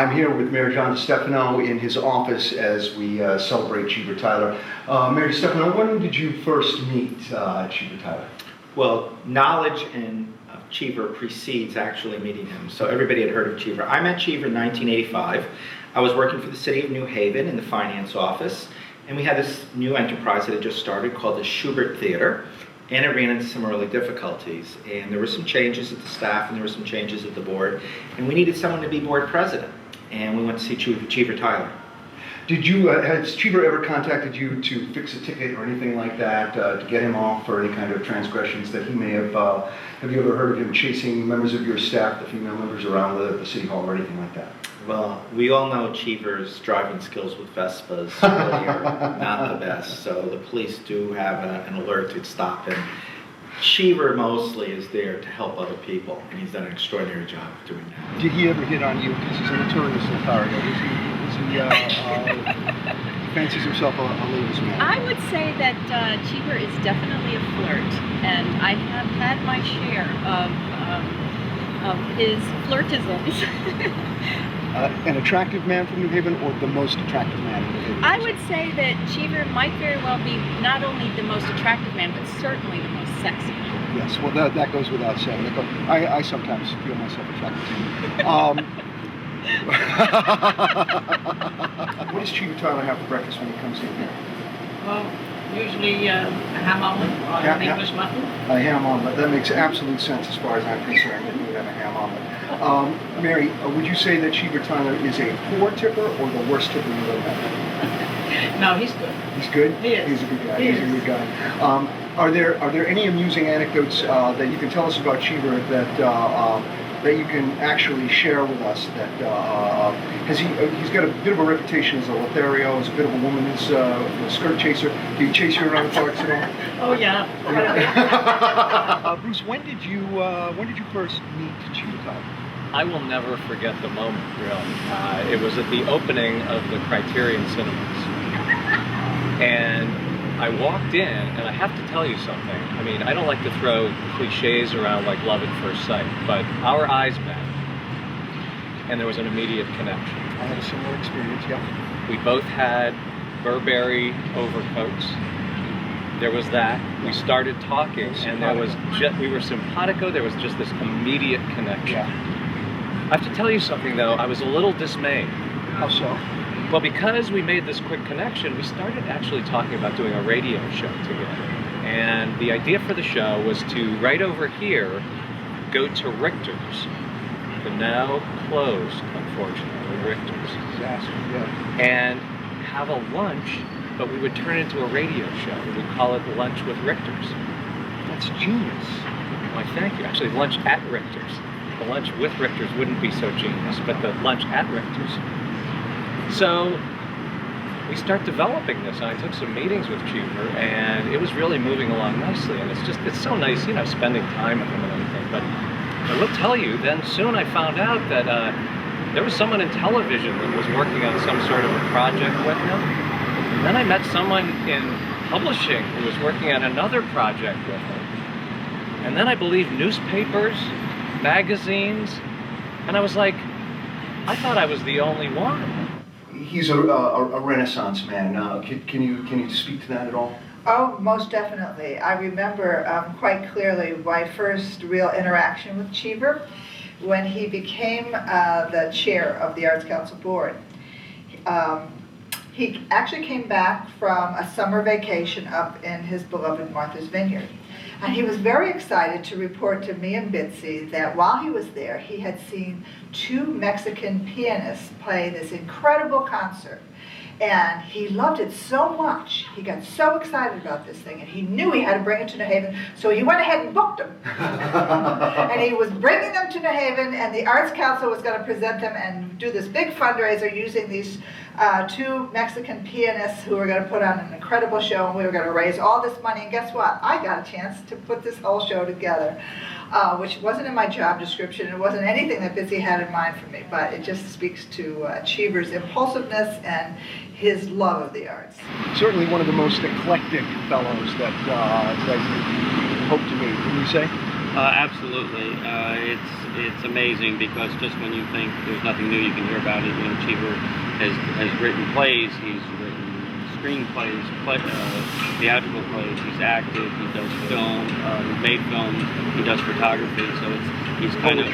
I'm here with Mayor John DeStefano in his office as we celebrate Cheever Tyler. Mayor DeStefano, when did you first meet Cheever Tyler? Well, knowledge of Cheever precedes actually meeting him. So everybody had heard of Cheever. I met Cheever in 1985. I was working for the city of New Haven in the finance office, and we had this new enterprise that had just started called the Schubert Theater, and it ran into some early difficulties. And there were some changes at the staff, and there were some changes at the board, and we needed someone to be board president. And we went to see Cheever Tyler. Did you, has Cheever ever contacted you to fix a ticket or anything like that, to get him off for any kind of transgressions that he may have you ever heard of him chasing members of your staff, the female members, around the city hall or anything like that? Well, we all know Cheever's driving skills with Vespas really are not the best, so the police do have an alert to stop him. Cheever mostly is there to help other people, and he's done an extraordinary job of doing that. Did he ever hit on you? Because he's a notorious authority. He fancies himself a ladies' man. I would say that Cheever is definitely a flirt, and I have had my share of his flirtisms. An attractive man from New Haven, or the most attractive man in New Haven? I would say that Cheever might very well be not only the most attractive man, but certainly the most sexy. Yes, well, that goes without saying. I sometimes feel myself attracted to him. What does Cheever Tyler have for breakfast when he comes in here? Well, usually a ham omelet or an English muffin. A ham omelet. That makes absolute sense as far as I'm concerned, that you would have a ham omelet. Mary, would you say that Cheever Tyler is a poor tipper or the worst tipper you've ever met? No, he's good. He's good? He is. He's a good guy. He He's is. a good guy. Are there any amusing anecdotes that you can tell us about Cheever that you can actually share with us? That he's got a bit of a reputation as a Lothario, as a bit of a woman's skirt chaser. Do you chase you around the parks at all? Oh yeah. Bruce, when did you first meet Cheever Tyler? I will never forget the moment, really. It was at the opening of the Criterion Cinemas. And I walked in, and I have to tell you something. I mean, I don't like to throw cliches around like love at first sight, but our eyes met, and there was an immediate connection. I had a similar experience, yeah. We both had Burberry overcoats. There was that. We started talking, and we were simpatico. There was just this immediate connection. Yeah. I have to tell you something, though. I was a little dismayed. How so? Well, because we made this quick connection, we started actually talking about doing a radio show together. And the idea for the show was to, right over here, go to Richter's. The now closed, unfortunately, Richter's. Disaster, yeah. And have a lunch, but we would turn it into a radio show. We'd call it Lunch with Richter's. That's genius. Why, thank you. Actually, Lunch at Richter's. The Lunch with Richter's wouldn't be so genius, but the Lunch at Richter's. So we start developing this, and I took some meetings with Cheever, and it was really moving along nicely. And it's so nice, you know, spending time with him and everything. But I will tell you, then soon I found out that there was someone in television that was working on some sort of a project with him. And then I met someone in publishing who was working on another project with him. And then I believe newspapers, magazines, and I was like, I thought I was the only one. He's a Renaissance man. Can you speak to that at all? Oh, most definitely. I remember quite clearly my first real interaction with Cheever when he became the chair of the Arts Council Board. He actually came back from a summer vacation up in his beloved Martha's Vineyard. And he was very excited to report to me and Bitsy that while he was there, he had seen two Mexican pianists play this incredible concert. And he loved it so much, he got so excited about this thing, and he knew he had to bring it to New Haven, so he went ahead and booked them. And he was bringing them to New Haven, and the Arts Council was going to present them and do this big fundraiser using these two Mexican pianists who were going to put on an incredible show, and we were going to raise all this money. And guess what? I got a chance to put this whole show together, which wasn't in my job description. It wasn't anything that Bitsy had in mind for me, but it just speaks to Cheever's impulsiveness and his love of the arts. Certainly one of the most eclectic fellows that you hope to meet. Can you say? Absolutely. It's amazing because just when you think there's nothing new you can hear about it, Cheever has written plays, he's written screenplays, theatrical plays, he's acted, he does film, he's made films, he does photography, so he's kind of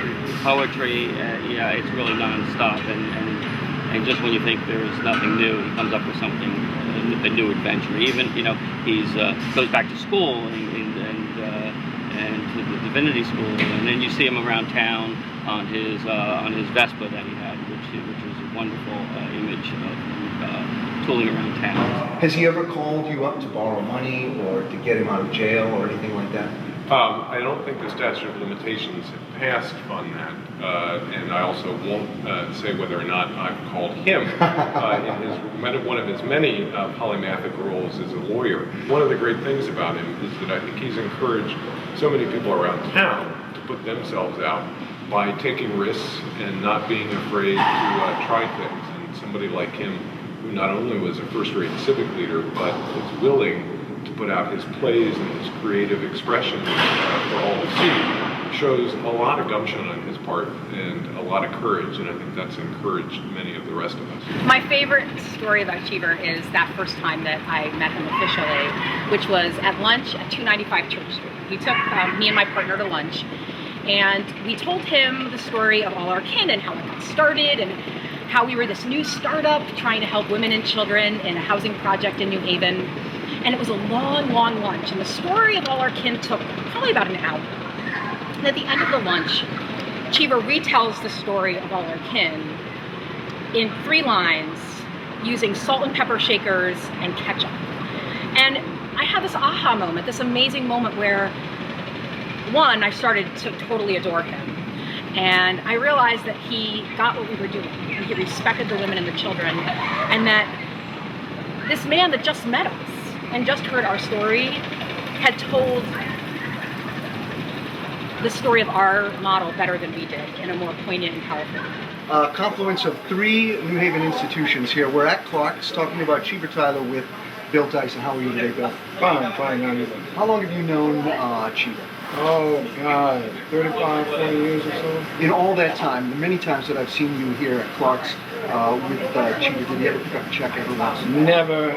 poetry. Yeah, it's really nonstop, and just when you think there's nothing new, he comes up with something, a new adventure. Even he's goes back to school and to the divinity school, and then you see him around town on his Vespa that he had, which is a wonderful image of him tooling around town. Has he ever called you up to borrow money or to get him out of jail or anything like that? I don't think the statute of limitations have passed on that, and I also won't say whether or not I've called him in one of his many polymathic roles as a lawyer. One of the great things about him is that I think he's encouraged so many people around town to put themselves out by taking risks and not being afraid to try things. And somebody like him, who not only was a first-rate civic leader, but was willing to put out his plays and his creative expression for all to see, shows a lot of gumption on his part and a lot of courage, and I think that's encouraged many of the rest of us. My favorite story about Cheever is that first time that I met him officially, which was at lunch at 295 Church Street. We took me and my partner to lunch, and we told him the story of All Our Kin and how it got started and how we were this new startup trying to help women and children in a housing project in New Haven. And it was a long, long lunch, and the story of All Our Kin took probably about an hour. And at the end of the lunch, Cheever retells the story of All Our Kin in 3 lines using salt and pepper shakers and ketchup. And I had this aha moment, this amazing moment where, one, I started to totally adore him. And I realized that he got what we were doing, and he respected the women and the children, and that this man that just met us and just heard our story had told the story of our model better than we did, in a more poignant and powerful way. Confluence of 3 New Haven institutions here. We're at Clark's talking about Cheever Tyler with Bill Dyson. How are you today, Bill? Fine. How long have you known Cheever? Oh, God, 35, 40 years or so. In all that time, the many times that I've seen you here at Clark's with Cheever, did you ever pick up a check ever once? Never.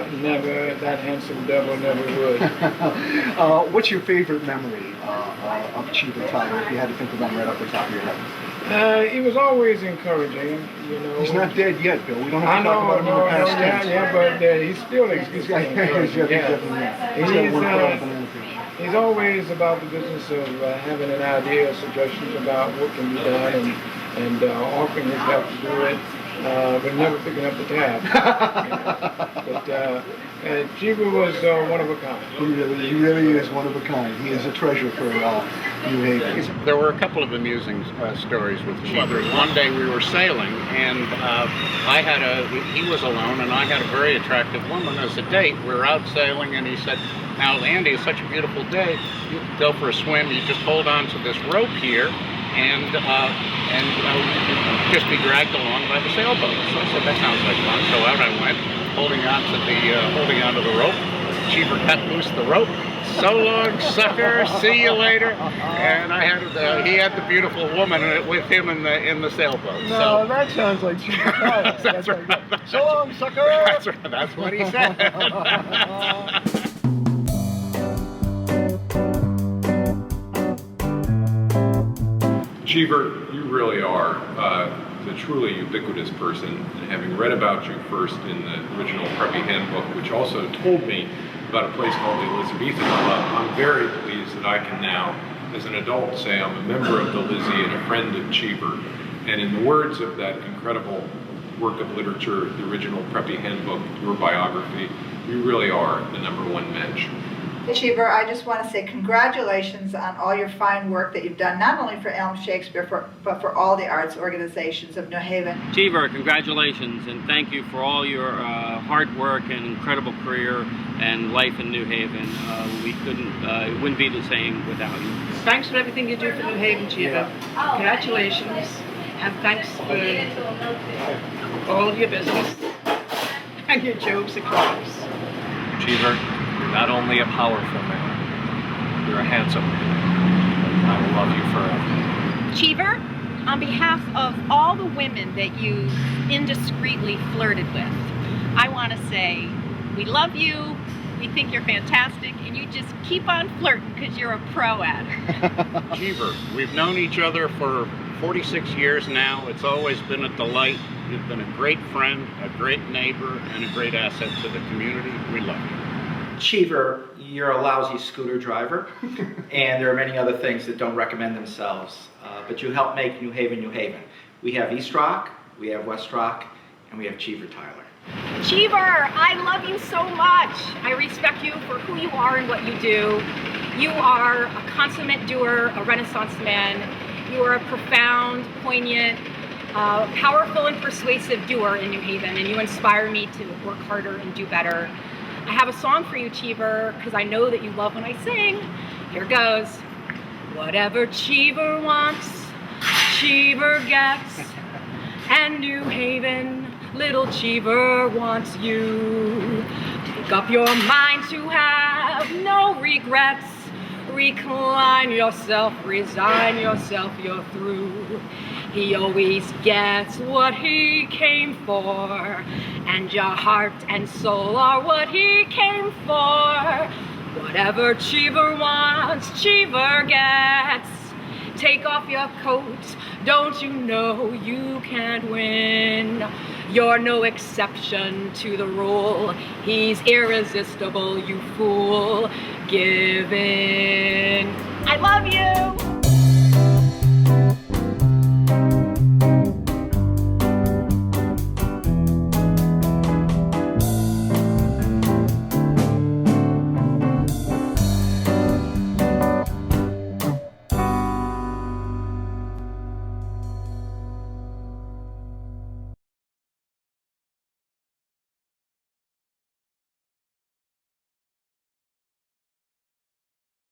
That handsome devil never would. What's your favorite memory of Cheever Tyler, if you had to think of one right off the top of your head? He was always encouraging, He's not dead yet, Bill. We don't have to talk about him in the past tense. Yeah, but he still exists. He's always about the business of having an idea, suggestions about what can be done, and offering his help to do it, but never picking up the tab. But Cheever was one of a kind. He really is one of a kind. He is a treasure for New Haven. There were a couple of amusing stories with Cheever. One day we were sailing, and he was alone, and I had a very attractive woman as a date. We were out sailing, and he said, "Now, Andy, it's such a beautiful day. You go for a swim. You just hold on to this rope here, and just be dragged along by the sailboat." So I said, "That sounds like fun." So out I went, holding onto the rope. Cheever cut loose the rope. "So long, sucker. See you later." And he had the beautiful woman with him in the sailboat. No, that sounds like Cheever Tyler. That's right. So long, sucker. That's what he said. Cheever, you really are the truly ubiquitous person, and having read about you first in the original Preppy Handbook, which also told me about a place called the Elizabethan Club, I'm very pleased that I can now, as an adult, say I'm a member of the Lizzie and a friend of Cheever. And in the words of that incredible work of literature, the original Preppy Handbook, your biography, you really are the #1 mensch. Cheever, I just want to say congratulations on all your fine work that you've done, not only for Elm Shakespeare, but for all the arts organizations of New Haven. Cheever, congratulations, and thank you for all your hard work and incredible career and life in New Haven. It wouldn't be the same without you. Thanks for everything you do for New Haven, Cheever. Congratulations, and thanks for all of your business and your jokes and crafts. Cheever, you're not only a powerful man, you're a handsome man. I will love you forever. Cheever, on behalf of all the women that you indiscreetly flirted with, I want to say we love you, we think you're fantastic, and you just keep on flirting because you're a pro at it. Cheever, we've known each other for 46 years now. It's always been a delight. You've been a great friend, a great neighbor, and a great asset to the community. We love you. Cheever, you're a lousy scooter driver, and there are many other things that don't recommend themselves, but you help make New Haven, New Haven. We have East Rock, we have West Rock, and we have Cheever Tyler. Cheever, I love you so much. I respect you for who you are and what you do. You are a consummate doer, a Renaissance man. You are a profound, poignant, powerful and persuasive doer in New Haven, and you inspire me to work harder and do better. I have a song for you, Cheever, because I know that you love when I sing. Here goes. Whatever Cheever wants, Cheever gets. And New Haven, little Cheever wants you. Make up your mind to have no regrets. Recline yourself, resign yourself, you're through. He always gets what he came for, and your heart and soul are what he came for. Whatever Cheever wants, Cheever gets. Take off your coat, don't you know you can't win? You're no exception to the rule. He's irresistible, you fool. Give in. I love you!